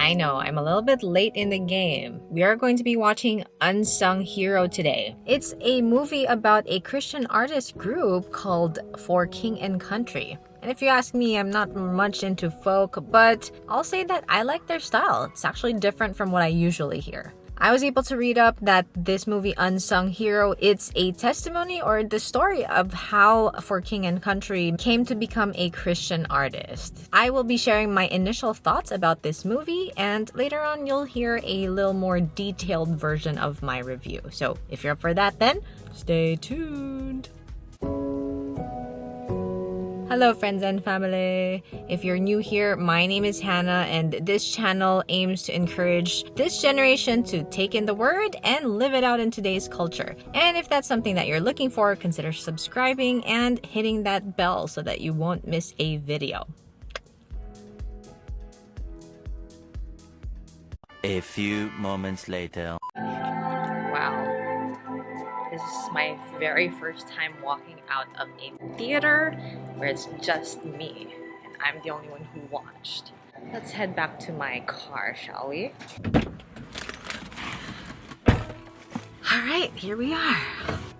I know, I'm a little bit late in the game. We are going to be watching Unsung Hero today. It's a movie about a Christian artist group called For King and Country. And if you ask me, I'm not much into folk, but I'll say that I like their style. It's actually different from what I usually hear. I was able to read up that this movie Unsung Hero, it's a testimony or the story of how For King and Country came to become a Christian artist. I will be sharing my initial thoughts about this movie, and later on you'll hear a little more detailed version of my review. So if you're up for that, then stay tuned. Hello friends and family! If you're new here, my name is Hannah, and this channel aims to encourage this generation to take in the word and live it out in today's culture. And if that's something that you're looking for, consider subscribing and hitting that bell so that you won't miss a video. A few moments later. Wow. This is my very first time walking out of a theater where it's just me, and I'm the only one who watched. Let's head back to my car, shall we? Alright, here we are.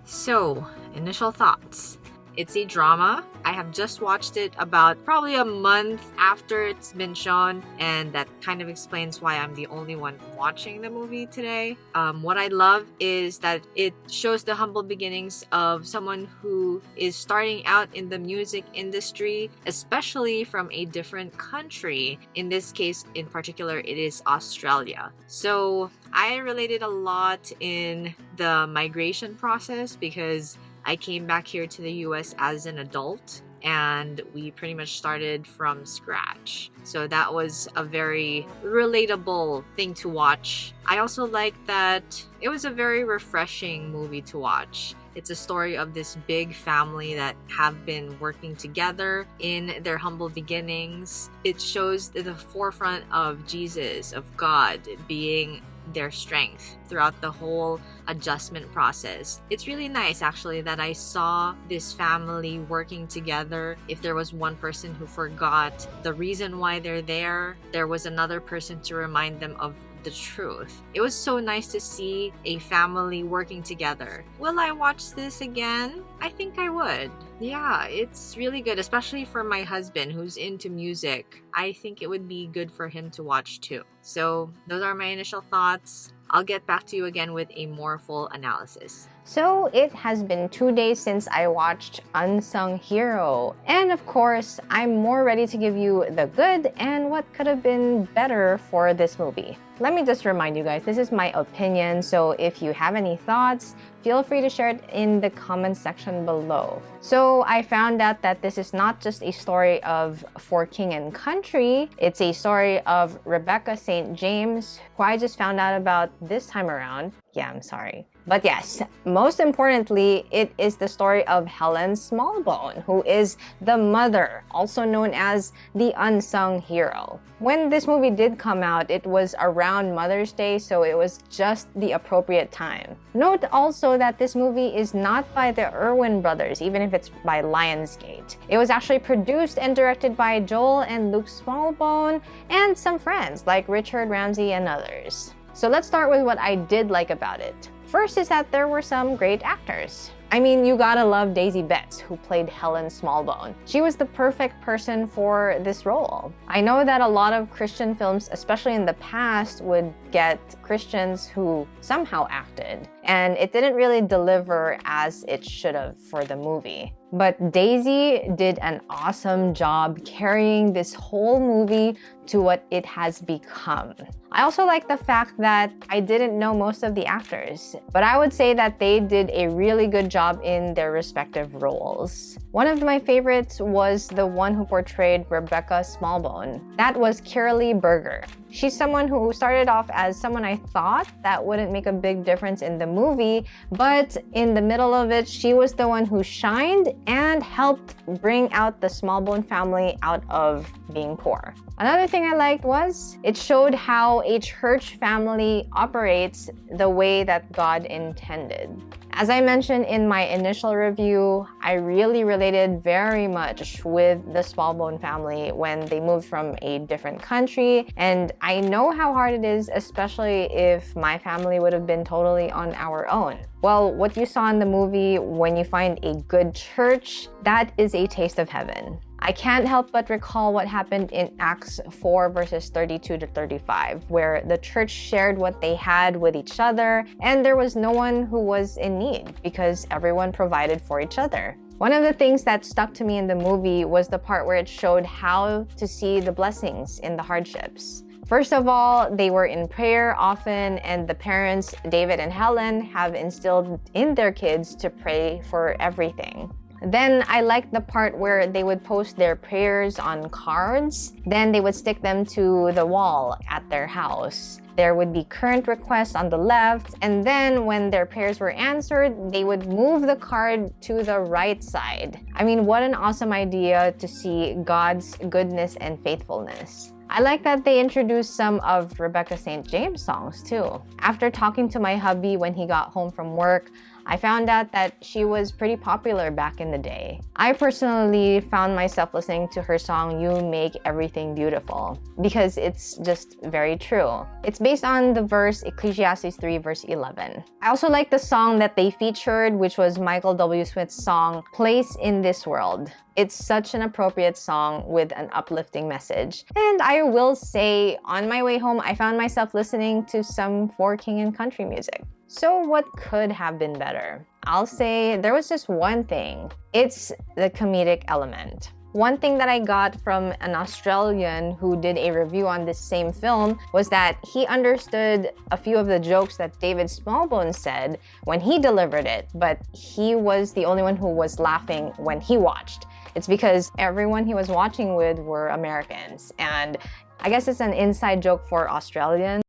So, initial thoughts. It's a drama. I have just watched it about probably a month after it's been shown, and that kind of explains why I'm the only one watching the movie today. What I love is that it shows the humble beginnings of someone who is starting out in the music industry, especially from a different country. In this case, in particular, it is Australia. So I related a lot in the migration process because I came back here to the US as an adult, and we pretty much started from scratch. So that was a very relatable thing to watch. I also like that it was a very refreshing movie to watch. It's a story of this big family that have been working together in their humble beginnings. It shows the forefront of Jesus, of God, being their strength throughout the whole adjustment process. It's really nice actually that I saw this family working together. If there was one person who forgot the reason why they're there, there was another person to remind them of the truth. It was so nice to see a family working together. Will I watch this again? I think I would. Yeah, it's really good, especially for my husband who's into music. I think it would be good for him to watch too. So those are my initial thoughts. I'll get back to you again with a more full analysis. So it has been 2 days since I watched Unsung Hero. And of course, I'm more ready to give you the good and what could have been better for this movie. Let me just remind you guys, this is my opinion, so if you have any thoughts, feel free to share it in the comment section below. So I found out that this is not just a story of For King and Country, it's a story of Rebecca St. James, who I just found out about this time around. Yeah, I'm sorry. But yes, most importantly, it is the story of Helen Smallbone, who is the mother, also known as the unsung hero. When this movie did come out, it was around Mother's Day, so it was just the appropriate time. Note also that this movie is not by the Irwin brothers, even if it's by Lionsgate. It was actually produced and directed by Joel and Luke Smallbone and some friends like Richard Ramsey and others. So let's start with what I did like about it. First is that there were some great actors. I mean, you gotta love Daisy Betts, who played Helen Smallbone. She was the perfect person for this role. I know that a lot of Christian films, especially in the past, would get Christians who somehow acted, and it didn't really deliver as it should have for the movie. But Daisy did an awesome job carrying this whole movie to what it has become. I also like the fact that I didn't know most of the actors, but I would say that they did a really good job in their respective roles. One of my favorites was the one who portrayed Rebecca Smallbone. That was Kiralee Berger. She's someone who started off as someone I thought that wouldn't make a big difference in the movie, but in the middle of it, she was the one who shined and helped bring out the Smallbone family out of being poor. Another thing I liked was it showed how a church family operates the way that God intended. As I mentioned in my initial review, I really related very much with the Smallbone family when they moved from a different country, and I know how hard it is, especially if my family would have been totally on our own. Well, what you saw in the movie, when you find a good church, that is a taste of heaven. I can't help but recall what happened in Acts 4 verses 32 to 35, where the church shared what they had with each other, and there was no one who was in need because everyone provided for each other. One of the things that stuck to me in the movie was the part where it showed how to see the blessings in the hardships. First of all, they were in prayer often, and the parents, David and Helen, have instilled in their kids to pray for everything. Then I liked the part where they would post their prayers on cards. Then they would stick them to the wall at their house. There would be current requests on the left, and then when their prayers were answered, they would move the card to the right side. I mean, what an awesome idea to see God's goodness and faithfulness. I like that they introduced some of Rebecca St. James songs too. After talking to my hubby when he got home from work, I found out that she was pretty popular back in the day. I personally found myself listening to her song, You Make Everything Beautiful, because it's just very true. It's based on the verse Ecclesiastes 3 verse 11. I also like the song that they featured, which was Michael W. Smith's song, Place in This World. It's such an appropriate song with an uplifting message. And I will say, on my way home, I found myself listening to some For King and Country music. So what could have been better? I'll say there was just one thing. It's the comedic element. One thing that I got from an Australian who did a review on this same film was that he understood a few of the jokes that David Smallbone said when he delivered it, but he was the only one who was laughing when he watched. It's because everyone he was watching with were Americans, and I guess it's an inside joke for Australians.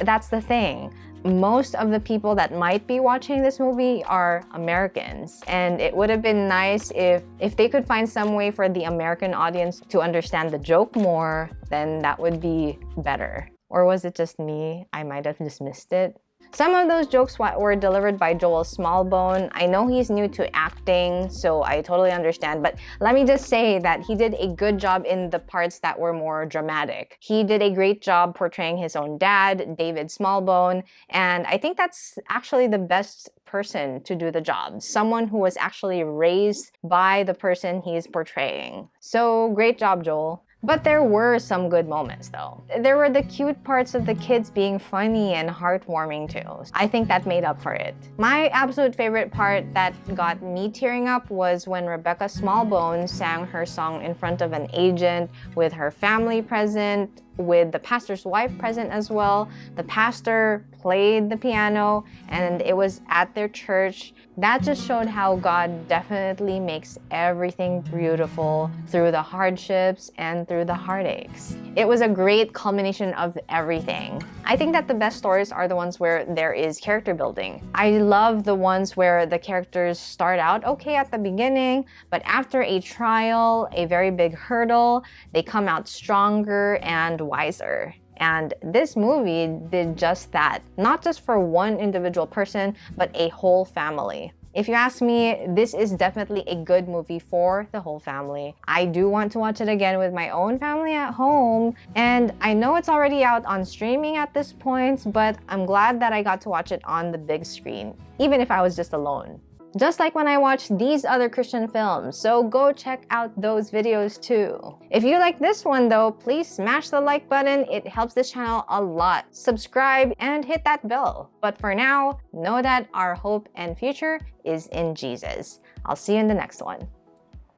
That's the thing. Most of the people that might be watching this movie are Americans, and it would have been nice if they could find some way for the American audience to understand the joke more, then that would be better. Or was it just me? I might have just missed it. Some of those jokes were delivered by Joel Smallbone. I know he's new to acting, so I totally understand, but let me just say that he did a good job in the parts that were more dramatic. He did a great job portraying his own dad, David Smallbone, and I think that's actually the best person to do the job. Someone who was actually raised by the person he's portraying. So great job, Joel. But there were some good moments though. There were the cute parts of the kids being funny and heartwarming too. I think that made up for it. My absolute favorite part that got me tearing up was when Rebecca Smallbone sang her song in front of an agent with her family present, with the pastor's wife present as well. The pastor played the piano and it was at their church. That just showed how God definitely makes everything beautiful through the hardships and through the heartaches. It was a great culmination of everything. I think that the best stories are the ones where there is character building. I love the ones where the characters start out okay at the beginning, but after a trial, a very big hurdle, they come out stronger and wiser. And this movie did just that, not just for one individual person, but a whole family. If you ask me, this is definitely a good movie for the whole family. I do want to watch it again with my own family at home, and I know it's already out on streaming at this point, but I'm glad that I got to watch it on the big screen, even if I was just alone. Just like when I watched these other Christian films, so go check out those videos too. If you like this one though, please smash the like button, it helps this channel a lot. Subscribe and hit that bell. But for now, know that our hope and future is in Jesus. I'll see you in the next one.